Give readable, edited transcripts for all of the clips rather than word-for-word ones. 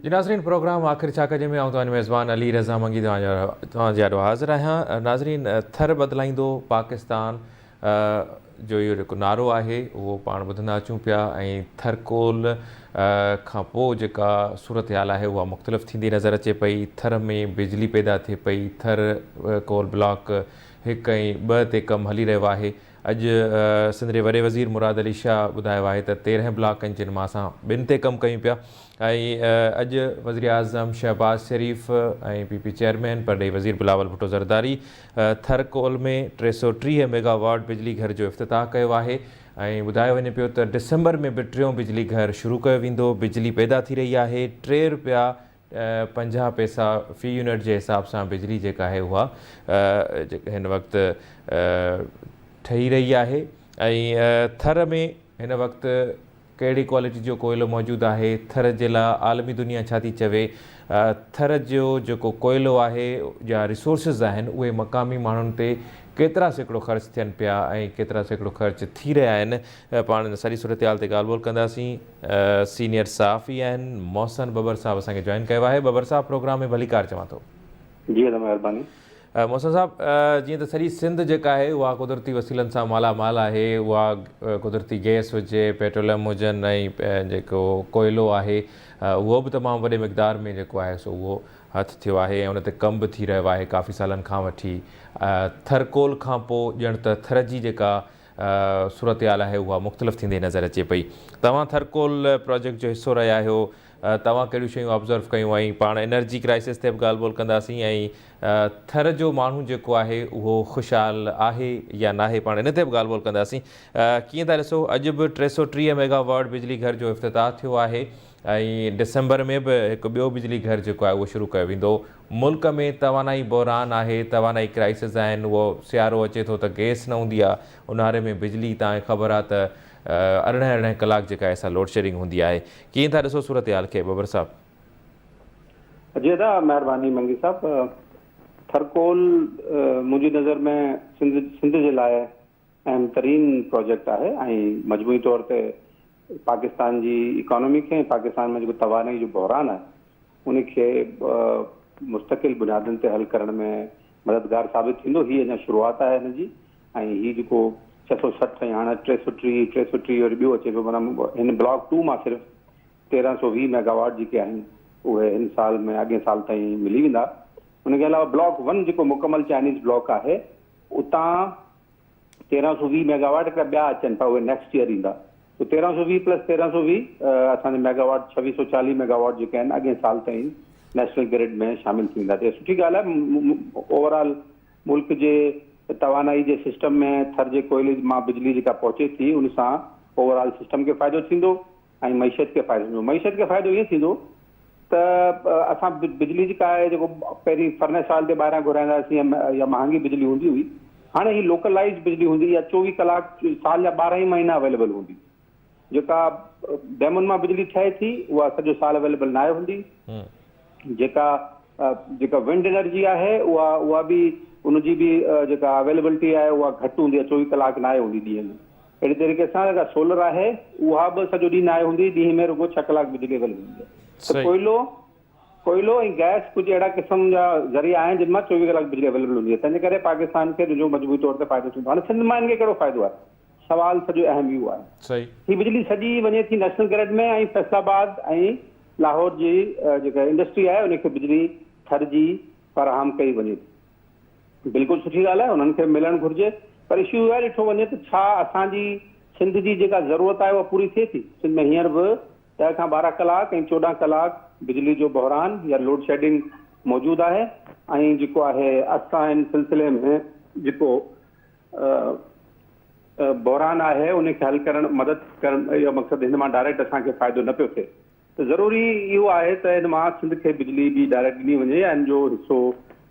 जी नाज़रीन, प्रोग्राम आख़िर छा कजे में मेज़बान अली रज़ा मंगी तव्हांजे आॾो हाज़िर आहियां। नाज़रीन, थर बदिलाईंदो पाकिस्तान जो इहो जेको नारो आहे उहो पाण ॿुधंदा अचूं पिया ऐं थरकोल खां पोइ जेका सूरत हाल आहे उहा मुख़्तलिफ़ थींदी नज़र अचे पई। थर में बिजली पैदा थिए पई। थर कोल ब्लॉक 1 ऐं 2 ते कमु हली रहियो आहे। अॼु सिंध जे वॾे वज़ीर मुराद अली शाह ॿुधायो आहे त 13 ब्लॉक आहिनि जिन मां असां 2 ते कमु कयूं पिया। ऐं अॼु वज़ीर आज़म शहबाज़ शरीफ़ ऐं पीपी चेयरमैन परॾेही वज़ीर बिलावल भुट्टो ज़रदारी थरकोल में 330 मेगावाट बिजली घर जो इफ़्तिताह कयो आहे ऐं ॿुधायो वञे पियो त डिसंबर में बि 3 बिजली घर शुरू कयो वेंदो। बिजली पैदा थी रही आहे। 3 रुपया 50 पैसा फ़ी यूनिट जे हिसाब सां बिजली जेका आहे उहा हिन वक़्तु ठही रही आहे। ऐं थर में हिन वक़्तु कहिड़ी क्वालिटी जो कोयलो मौजूदु आहे, थर जे लाइ आलमी दुनिया छा थी चवे, थर जो जेको कोयलो आहे या रिसोर्सिस आहिनि उहे मक़ामी माण्हुनि ते केतिरा सैकड़ो ख़र्च थियनि पिया ऐं केतिरा सैकड़ो ख़र्च थी रहिया आहिनि। पाण सारी सूरत हाल ते ॻाल्हि ॿोल कंदासीं। सीनियर सहाफ़ी आहिनि मोहसिन बबर साहब असांखे जॉइन कयो आहे। बबर साहब, प्रोग्राम में भलीकार चवां थो। जी महिरबानी। मोहसिन साहब, जीअं त सॼी सिंध जेका आहे उहा कुदरती वसीलनि सां मालामाल आहे। उहा कुदरती गैस हुजे, पेट्रोलियम हुजनि ऐं जेको कोयलो आहे उहो बि तमामु वॾे मिक़दार में जेको आहे सो उहो हथु थियो आहे ऐं उन ते कमु बि थी रहियो आहे काफ़ी सालनि खां वठी। थरकोल खां पोइ ॼण त थर जी जेका सूरत हाल आहे उहा मुख़्तलिफ़ थींदी नज़र अचे पई। तव्हां थरकोल प्रोजेक्ट जो हिसो रहिया आहियो, तव्हां कहिड़ियूं शयूं ऑब्ज़र्व कयूं ऐं पाण एनर्जी क्राइसिस ते बि ॻाल्हि ॿोल कंदासीं ऐं थर जो माण्हू जेको आहे उहो ख़ुशहाल आहे या नाहे, पाण इन ते बि ॻाल्हि ॿोल कंदासीं। कीअं था ॾिसो, अॼु बि 330 मेगावाट बिजली घर जो इफ़्तिताह थियो आहे ऐं डिसंबर में बि हिकु ॿियो बिजली घर जेको आहे उहो शुरू कयो वेंदो। मुल्क में तवानाई बहरान आहे, तवानाई क्राइसिस आहिनि। उहो सियारो अचे थो त गैस न हूंदी आहे, ऊन्हारे में बिजली तव्हांखे ख़बर आहे त 18 कलाक जेका आहे लोड शेडिंग हूंदी आहे। कीअं था ॾिसो सूरत हाल खे बबर साहब? जी दा महिरबानी मंगी साहब। थरकोल मुंहिंजी नज़र में सिंध जे लाइ अहम तरीन प्रोजेक्ट आहे ऐं मजमूई तौर ते पाकिस्तान जी इकोनॉमी खे, पाकिस्तान में जेको तवानाई जो बहरान आहे उनखे मुस्तक़िल बुनियादनि ते हल करण में मददगार साबित थींदो। हीअ अञा शुरूआत आहे हिन जी ऐं हीअ जेको 660 ऐं हाणे 330 और ॿियो अचे पियो, माना हिन ब्लॉक 2 मां सिर्फ़ु 1320 मेगावाट जेके आहिनि उहे हिन साल में अॻे साल ताईं मिली वेंदा। उनखे अलावा ब्लॉक 1 जेको मुकमल चाइनीज़ ब्लॉक आहे उतां 1320 मेगावाट हिकिड़ा ॿिया अचनि पिया, उहे नेक्स्ट ईयर ईंदा। तो 1320 + 1320 असांजे मेगावाट 2640 मेगावाट जेके आहिनि अॻे साल ताईं नेशनल ग्रिड में शामिल थींदा। त सुठी ॻाल्हि आहे। ओवरऑल मुल्क जे तवानाई जे सिस्टम में थर जे कोयले मां बिजली जेका पहुचे थी उन सां ओवरऑल सिस्टम खे फ़ाइदो थींदो ऐं मईशत खे फ़ाइदो थींदो। मईशत खे फ़ाइदो ईअं थींदो त असां बिजली जेका आहे जेको पहिरीं फर्नेस साल ते ॿाहिरां घुराईंदासीं या महांगी बिजली हूंदी हुई, हाणे ही लोकलाइज़ बिजली हूंदी या 24 कलाक साल जा 12 ई महीना अवेलेबल हूंदी। जेका डैमुनि मां बिजली ठहे थी उहा सॼो साल अवेलेबल न आहे हूंदी। जेका विंड एनर्जी आहे उहा बि उनजी बि जेका अवेलेबिलिटी आहे उहा घटि हूंदी आहे, 24 कलाक न आहे हूंदी ॾींहं में। अहिड़ी तरीक़े सां जेका सोलर आहे उहा बि सॼो ॾींहुं न आहे हूंदी, ॾींहं में रुगो 6 कलाक बिजली अवेलेबल हूंदी आहे। त कोयलो ऐं गैस कुझु अहिड़ा क़िस्म जा ज़रिया आहिनि जिन मां 24 कलाक बिजली अवेलेबल हूंदी आहे। तंहिंजे करे पाकिस्तान खे जो मजबूरी तौर ते फ़ाइदो थींदो। हाणे सिंध मां हिनखे कहिड़ो फ़ाइदो आहे, सवाल सॼो अहम इहो आहे। ही बिजली सॼी वञे थी नेशनल ग्रिड में ऐं फैसलाबाद ऐं लाहौर जी जेका इंडस्ट्री आहे उनखे बिजली थर जी फ़राहम कई वञे थी। बिल्कुलु सुठी ॻाल्हि आहे, उन्हनि खे मिलणु घुरिजे। पर इशू इहो आहे ॾिठो वञे त छा असांजी सिंध जी जेका ज़रूरत आहे उहा पूरी थिए थी? सिंध में हींअर बि 10 खां 12 कलाक ऐं 14 कलाक बिजली जो बहरान या लोड शेडिंग मौजूदु आहे ऐं जेको आहे असां हिन सिलसिले में जेको बहरान आहे उनखे हल करणु मदद करणु इहो मक़सदु हिन मां डायरेक्ट असांखे फ़ाइदो न पियो थिए। त ज़रूरी इहो आहे त हिन मां सिंध खे बिजली बि डायरेक्ट ॾिनी वञे या हिन जो हिसो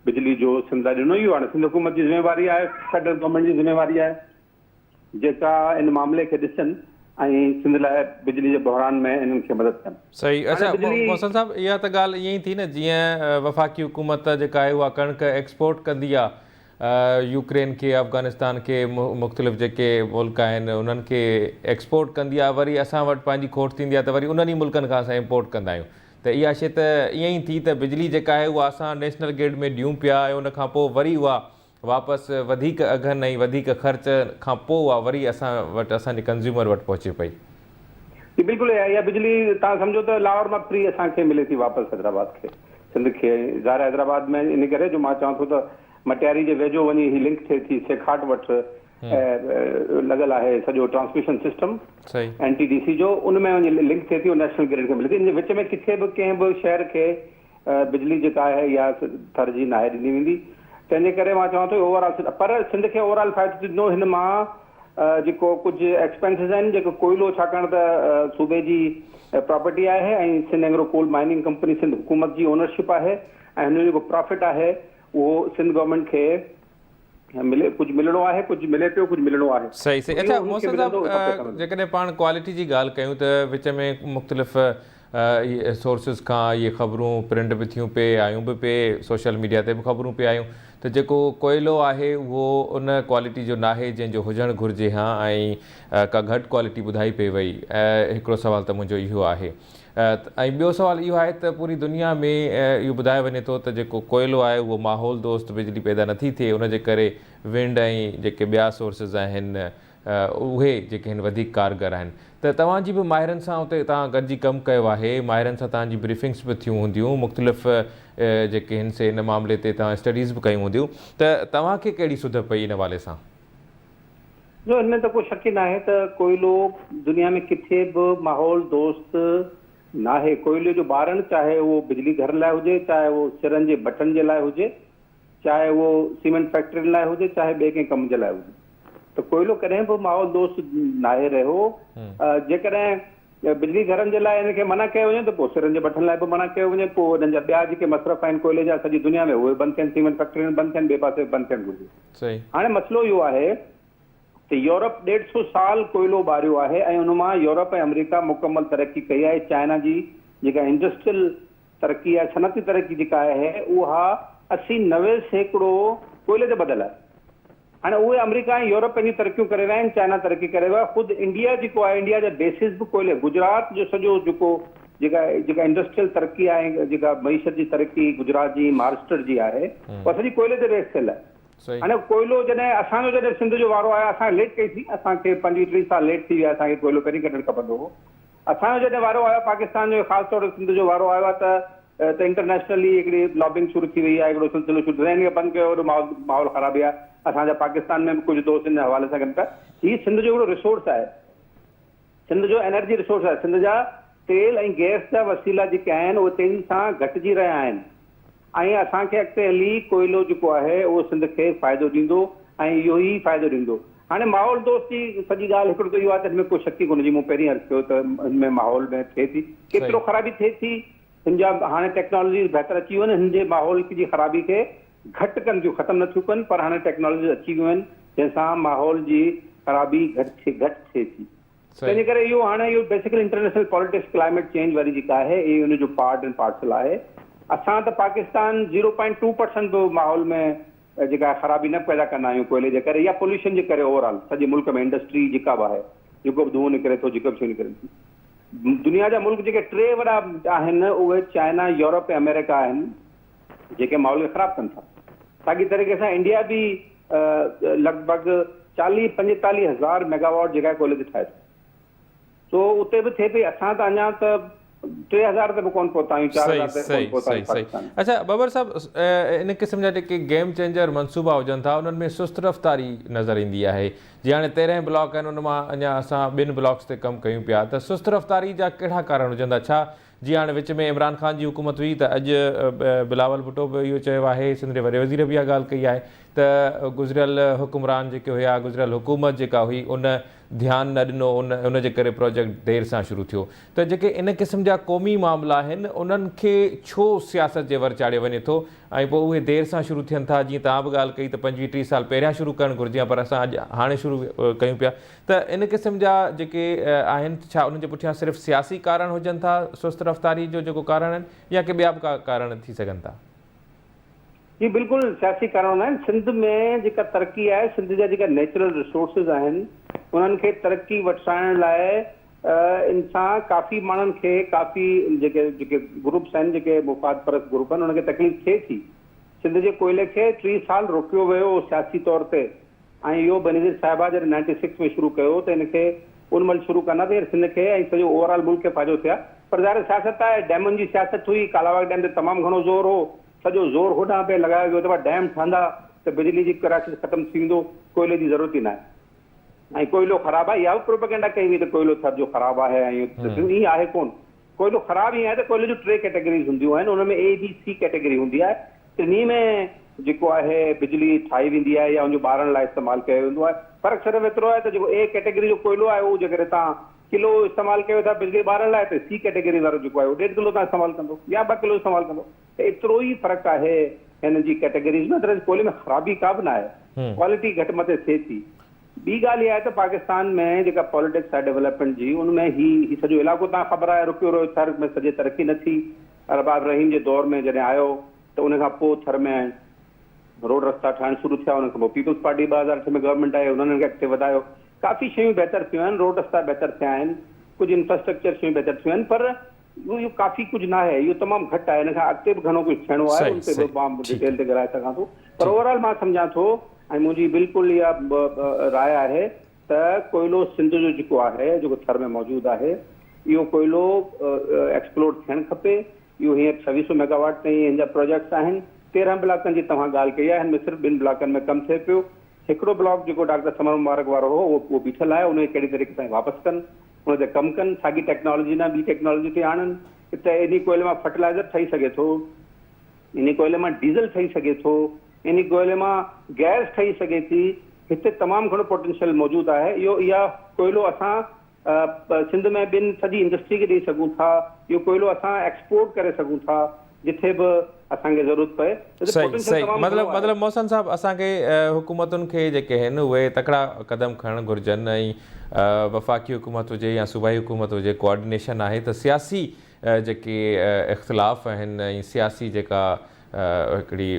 बिजली जो सिंध ॾिनो ई आहे। सिंध हुकूमत जी ज़िम्मेवारी आहे, फेडरल गवर्नमेंट जी ज़िम्मेवारी आहे जेका इन मामले खे ॾिसनि ऐं सिंध लाइ बिजली जे बहरान में इन्हनि खे मदद कनि। सही। अच्छा मोहसिन साहब, इहा त ॻाल्हि ईअं ई थी न, जीअं वफ़ाक़ी हुकूमत जेका आहे उहा कणिक एक्सपोर्ट कंदी आहे यूक्रेन खे, अफ़गानिस्तान खे, मुख़्तलिफ़ जेके मुल्क आहिनि उन्हनि खे एक्सपोर्ट कंदी आहे, वरी असां वटि पंहिंजी खोट थींदी आहे त वरी उन्हनि ई मुल्कनि खां असां इम्पोर्ट कंदा आहियूं। त इहा शइ त ईअं ई थी त बिजली जेका आहे उहा असां नेशनल ग्रिड में ॾियूं पिया ऐं उन खां पोइ वरी उहा वापसि वधीक अघनि ऐं वधीक ख़र्च खां पोइ उहा वरी असां वटि असांजे कंज़्यूमर वटि पहुचे पई। जी बिल्कुलु, इहा बिजली तव्हां सम्झो त लाहौर मां फ्री असांखे मिले थी वापसि हैदराबाद खे, सिंध खे। ज़ाहिर हैदराबाद में इन करे जो मां चवां थो त मटियारी जे वेझो वञी ही लिंक थिए थी सेखाट वटि लॻल आहे सॼो ट्रांसमिशन सिस्टम NTDC जो, उन में वञी लिंक थिए थी, नेशनल ग्रिड खे मिले थी। इन जे विच में किथे बि कंहिं बि शहर खे बिजली जेका आहे इहा थर जी नाहे ॾिनी वेंदी। तंहिंजे करे मां चवां थो ओवरऑल, पर सिंध खे ओवरऑल फ़ाइदो ॾिनो हिन मां जेको कुझु एक्सपेंसिस आहिनि, जेको कोयलो, छाकाणि त सूबे जी प्रॉपर्टी आहे ऐं Sindh agro coal mining company Sindh हुकूमत जी ओनरशिप आहे, ऐं हुन जो जेको प्रॉफिट आहे उहो सिंध गवर्नमेंट खे मिले, कुझु मिलणो आहे, कुझु मिले पियो, कुझु मिलणो आहे। सही सही। अच्छा मोहसिन साहब, जेकॾहिं पाण क्वालिटी जी ॻाल्हि कयूं त विच में मुख़्तलिफ़ सोर्सिस खां इहे ख़बरूं प्रिंट बि थियूं पे, आयूं बि पे, सोशल मीडिया ते बि ख़बरूं पे आयूं त जेको कोयलो आहे उहो उन क्वालिटी जो नाहे जंहिंजो हुजणु घुरिजे हा, ऐं का घटि क्वालिटी ॿुधाई पई वई। हिकिड़ो सुवाल त मुंहिंजो इहो आहे, ऐं ॿियो सुवाल इहो आहे त पूरी दुनिया में इहो ॿुधायो वञे थो त जेको कोयलो आहे उहो माहौल दोस्त बिजली पैदा नथी थिए, उनजे करे विंड ऐं जेके ॿिया सोर्सिस आहिनि उहे जेके आहिनि वधीक कारगर आहिनि। त तव्हांजी बि माहिरनि सां उते तव्हां गॾिजी कमु कयो आहे, माहिरनि सां तव्हांजी ब्रीफिंग्स बि थियूं हूंदियूं, मुख़्तलिफ़ जेके आहिनि से इन मामले ते तव्हां स्टडीज़ बि कयूं हूंदियूं, त तव्हांखे कहिड़ी सुध पई इन हवाले सां? जो हिनमें त को शक ई न आहे त कोयलो दुनिया में किथे बि माहौल दोस्त नाहे। कोयले जो ॿारणु, चाहे उहो बिजली घर लाइ हुजे, चाहे उहो सिरनि जे बटन जे लाइ हुजे, चाहे उहो सीमेंट फैक्ट्रियुनि लाइ हुजे, चाहे ॿिए कंहिं कम जे लाइ हुजे, त कोयलो कॾहिं बि माहौल दोस्त नाहे रहियो। जेकॾहिं बिजली घरनि जे लाइ हिनखे मना कयो वञे त पोइ सिरनि जे बटन लाइ बि मना कयो वञे, पोइ हिननि जा ॿिया जेके मसरफ़ आहिनि कोयले जा सॼी दुनिया में उहे बंदि थियनि, सीमेंट फैक्ट्रियूं बंदि थियनि, ॿिए पासे बंदि थियणु घुरिजे। हाणे मसइलो इहो आहे त यूरोप 150 साल कोयलो ॿारियो आहे ऐं उन मां यूरोप ऐं अमेरिका मुकमल तरक़ी कई आहे। चाइना जी जेका इंडस्ट्रियल तरक़ी आहे, सनती तरक़ी जेका आहे, उहा 80-90% कोयले ते ॿधल आहे। हाणे उहे अमेरिका ऐं यूरोप पंहिंजी तरक़ियूं करे रहिया आहिनि, चाइना तरक़ी करे रहियो आहे। ख़ुदि इंडिया जेको आहे, इंडिया जा बेसिस बि कोयले, गुजरात जो सॼो जेका इंडस्ट्रियल तरक़ी आहे, जेका मईशत जी तरक़ी गुजरात जी, महाराष्ट्र जी आहे, उहा सॼी कोयले ते बेस थियल आहे। हाणे कोयलो जॾहिं असांजो जॾहिं सिंध जो वारो आयो, असां लेट कईसीं, असांखे 25-30 साल लेट थी विया, असांखे कोयलो पहिरीं कढणु खपंदो हो। असांजो जॾहिं वारो आयो, पाकिस्तान जो ख़ासि तौर ते सिंध जो वारो आयो आहे त इंटरनेशनली हिकिड़ी लॉबिंग शुरू थी वई आहे, हिकिड़ो सिलसिलो शुरू थिए, बंदि कयो, वॾो माहौल ख़राबी आहे। असांजा पाकिस्तान में बि कुझु दोस्त हिन हवाले सां कनि था। हीउ सिंध जो हिकिड़ो रिसोर्स आहे, सिंध जो एनर्जी रिसोर्स आहे। सिंध जा तेल ऐं गैस जा वसीला जेके आहिनि उहे तेज़ी सां घटिजी रहिया आहिनि, ऐं असांखे अॻिते हली कोयलो जेको आहे उहो सिंध खे फ़ाइदो ॾींदो ऐं इहो ई फ़ाइदो ॾींदो। हाणे माहौल दोस्ती सॼी ॻाल्हि हिकिड़ो त इहो आहे त हिन में कोई शक ई कोन्हे, जी मूं पहिरीं अर्ज़ु कयो त हिन में माहौल में थिए थी, केतिरो ख़राबी थिए थी। हिन जा हाणे टेक्नोलॉजी बहितर अची वियूं आहिनि, हिन जे माहौल जी ख़राबी खे घटि कनि थियूं, ख़तमु नथियूं कनि, पर हाणे टेक्नोलॉजी अची वियूं आहिनि जंहिंसां माहौल जी ख़राबी घटि थिए थी। तंहिंजे करे इहो हाणे इहो basically international politics, climate change वारी जेका आहे, इहो हुन जो पार्ट एंड पार्सल आहे। असां त पाकिस्तान 0.2% बि माहौल में जेका ख़राबी न पैदा कंदा आहियूं कोयले जे करे या पोल्यूशन जे करे। ओवरऑल सॼे मुल्क में इंडस्ट्री जेका बि आहे, जेको बि धुओं निकिरे थो, जेको बि शइ निकिरे थी, दुनिया जा मुल्क जेके 3 वॾा आहिनि उहे चाइना, यूरोप ऐं अमेरिका आहिनि, जेके माहौल खे ख़राबु कनि था। साॻी तरीक़े सां इंडिया बि लॻभॻि 40-45 हज़ार मेगावाट जेका कोयले ते ठाहे थो, तो उते बि थिए पई। असां त अञा त 3000 ते बि कोन पहुता आहियूं, 4000 ते कोन पहुता आहियूं। अच्छा बबर साहब, इन क़िस्म जा जेके गेम चेंजर मनसूबा हुजनि था, उन्हनि में सुस्त रफ़्तारी नज़र ईंदी आहे। जीअं हाणे 13 ब्लॉक आहिनि, उन मां अञा असां 2 ब्लॉक्स ते कमु कयूं पिया, त सुस्त रफ़्तारी जा कहिड़ा कारण हुजनि था? छा जीअं हाणे विच में इमरान ख़ान जी हुकूमत हुई त अॼु बिलावल भुट्टो बि इहो चयो आहे, सिंध जे वॾे वज़ीर बि इहा ॻाल्हि कई आहे त गुज़िरियल हुकुमरान जेके हुया, गुज़िरियल हुकूमत जेका हुई, उन ध्यानु न ॾिनो, उनजे करे प्रोजेक्ट देरि सां शुरू थियो। त जेके इन क़िस्म जा क़ौमी मामला आहिनि, उन्हनि खे छो सियासत जे वर चाढ़ियो वञे थो ऐं पोइ उहे देरि सां शुरू थियनि था? जीअं तव्हां बि ॻाल्हि कई त 25-30 साल पहिरियां शुरू करणु घुरिजे, पर असां अॼु हाणे शुरू कयूं पिया। त इन क़िस्म जा जेके आहिनि, छा उन्हनि जे पुठियां सिर्फ़ु सियासी कारण हुजनि था, सुस्त रफ़्तारी जो जेको कारण आहिनि, या के ॿिया बि कारण थी सघनि था? जी बिल्कुलु सियासी कारण आहिनि। सिंध में जेका तरक़ी आहे, सिंध जा जेका नेचुरल रिसोर्सिस आहिनि, उन्हनि खे तरक़ी वठाइण लाइ इंसान काफ़ी माण्हुनि खे काफ़ी जेके ग्रुप्स आहिनि जेके मुफ़ाद परस्त ग्रुप आहिनि उनखे तकलीफ़ थिए थी। सिंध जे कोयले खे 3 साल रोकियो वियो सियासी तौर ते ऐं इहो बेनज़ीर साहिबा जॾहिं 96 में शुरू कयो त हिनखे उन महिल शुरू कंदा त सिंध खे ऐं सॼो ओवरऑल मुल्क खे फ़ाइदो थिया। पर ज़ाहिर सियासत आहे, डैमुनि जी सियासत हुई, कालाबाग डैम ते तमामु घणो ज़ोर हो, सॼो ज़ोर होॾां पे लॻायो वियो त डैम ठहंदा त बिजली जी क्राइसिस ख़तमु थींदो, कोयले जी ज़रूरत ई न आहे। ऐं कोयलो ख़राबु आहे, इहा बि प्रोपेगेंडा कई हुई त कोयलो थर जो ख़राबु आहे ऐं ईअं आहे कोन। कोयलो ख़राबु ई आहे त कोयले जूं 3 कैटेगरीज़ हूंदियूं आहिनि, उनमें A, B, C कैटेगरी हूंदी आहे। टिनी में जेको आहे बिजली ठाही वेंदी आहे या उनजो ॿारनि लाइ इस्तेमालु कयो वेंदो आहे। फ़र्क़ु सिर्फ़ु एतिरो आहे त जेको A कैटेगरी जो कोयलो आहे उहो जेकॾहिं तव्हां किलो इस्तेमालु कयो था बिजली ॿारनि लाइ, त C कैटेगरी वारो जेको आहे उहो 1.5 किलो तव्हां इस्तेमालु कंदो या 2 किलो इस्तेमालु कंदो। त एतिरो ई फ़र्क़ु आहे हिन जी कैटेगरीज़ में। अदरवाइज़ कोयले में ख़राबी का बि न आहे, क्वालिटी घटि मथे थिए थी। ॿी ॻाल्हि इहा आहे त पाकिस्तान में जेका पॉलिटिक्स आहे डेवलपमेंट जी, उनमें ही सॼो इलाइक़ो तव्हां ख़बर आहे रुकियो रहियो, थर में सॼी तरक़ी न थी। अरबाब रहीम जे दौर में जॾहिं आयो त उनखां पोइ थर में रोड रस्ता ठाहिण शुरू थिया। उन खां पोइ पीपल्स पार्टी 2008 में गवर्नमेंट आहे, उन्हनि खे अॻिते वधायो। काफ़ी शयूं बहितर थियूं आहिनि, रोड रस्ता बहितर थिया आहिनि, कुझु इंफ्रास्ट्रक्चर शयूं बहितर थियूं आहिनि, पर इहो काफ़ी कुझु न आहे, इहो तमामु घटि आहे। हिन खां अॻिते बि घणो कुझु थियणो आहे, उन ते बि मां डिटेल ते ॻाल्हाए सघां थो। पर ओवरऑल मां सम्झां थो ऐं मुंहिंजी बिल्कुलु इहा राय आहे त कोयलो सिंध जो जेको आहे, जेको थर में मौजूदु आहे, इहो कोयलो एक्सप्लोर थियणु खपे। इहो हींअर 2600 मेगावाट ताईं हिन जा प्रोजेक्ट्स आहिनि। 13 ब्लॉकनि जी तव्हां ॻाल्हि कई आहे, हिन में सिर्फ़ु 2 ब्लॉकनि में कमु थिए पियो। हिकिड़ो ब्लॉक जेको डॉक्टर समर मुबारक वारो हो उहो बीठल आहे, उनखे कहिड़ी तरीक़े सां वापसि कनि, उन ते कमु कनि, साॻी टेक्नोलॉजी न ॿी टेक्नोलॉजी ते आणनि। हिते इन कोयले मां फर्टिलाइज़र ठही सघे थो, इन कोयले मां डीज़ल ठही सघे थो, इन कोयले मां गैस ठही सघे थी। हिते तमामु घणो पोटेंशियल मौजूदु आहे। इहा कोयलो असां सिंध में ॿिनि सॼी इंडस्ट्री खे ॾेई सघूं था। इहो कोयलो असां एक्सपोर्ट करे सघूं था जिथे बि असांखे ज़रूरत पए। सही मतिलबु मोहसिन साहब, असांखे हुकूमतुनि खे जेके आहिनि उहे तकिड़ा क़दम खणणु घुरिजनि ऐं वफ़ाक़ी हुकूमत हुजे या सूबाई हुकूमत हुजे, कोऑर्डिनेशन आहे त सियासी जेके इख़्तिलाफ़ आहिनि ऐं सियासी जेका हिकिड़ी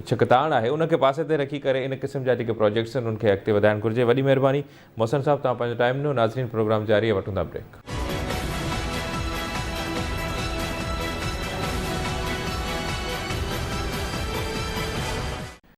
छिकताण आहे उनखे पासे ते रखी करे इन क़िस्म जा जेके प्रोजेक्ट्स आहिनि उनखे अॻिते वधाइणु घुरिजे। वॾी महिरबानी मोहसिन साहब, तव्हां पंहिंजो टाइम ॾिनो। नाज़रीन, प्रोग्राम जारी आहे, वठूं था ब्रेक।